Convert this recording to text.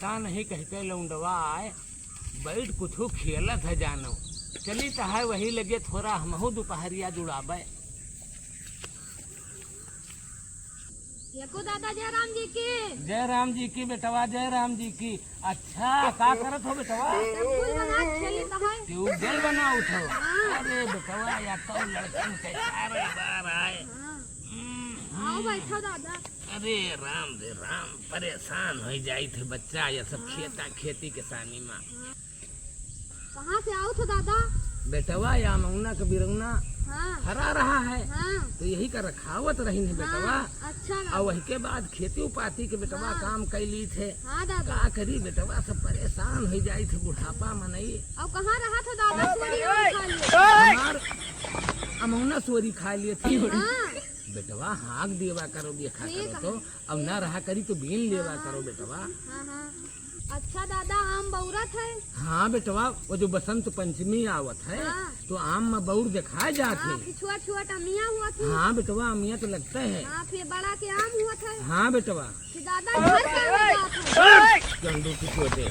पता नहीं कहते लौंडवा आए बैठ कुछ खेलत है जानो चली तो है वही लगे थोड़ा हमहू दोपहरिया जुड़ाबे। दादा जय राम जी की। जय राम जी की बेटवा, जय राम जी की। अच्छा का करत हो बेटवा? ट्यूबवेल बना उठो। अरे बेटवा या तो लड़कन के सारे बार आए। आओ बैठो दादा। अरे राम रे राम, परेशान हो जाई थे बच्चा ये सब खेता खेती किसानी में। कहाँ से आओ थे दादा? बेटवा या मौना का बिरौना हरा रहा है तो यही का रखावत रही है बेटवा। अच्छा और वही के बाद खेती उपाती के बेटवा काम कैली थे। दादा का करी बेटवा सब परेशान हो जाई थे बुढ़ापा मनई। अब कहाँ रहा था दादा? अमौना सोरी खा लिए थी बेटवा। हाँक देवा करो देखा करो तो अब न रहा करी तो बीन लेवा करो बेटवा। अच्छा दादा आम बौरत है? हाँ बेटवा वो जो बसंत पंचमी आवत है तो आम में बौर दिखाए जाते। छुआ छुआ अमिया हुआ थी। हाँ बेटवा अमिया तो लगता है। फिर बड़ा के आम हुआ था। हाँ बेटवा। दादा घर पे चंदू की छोटे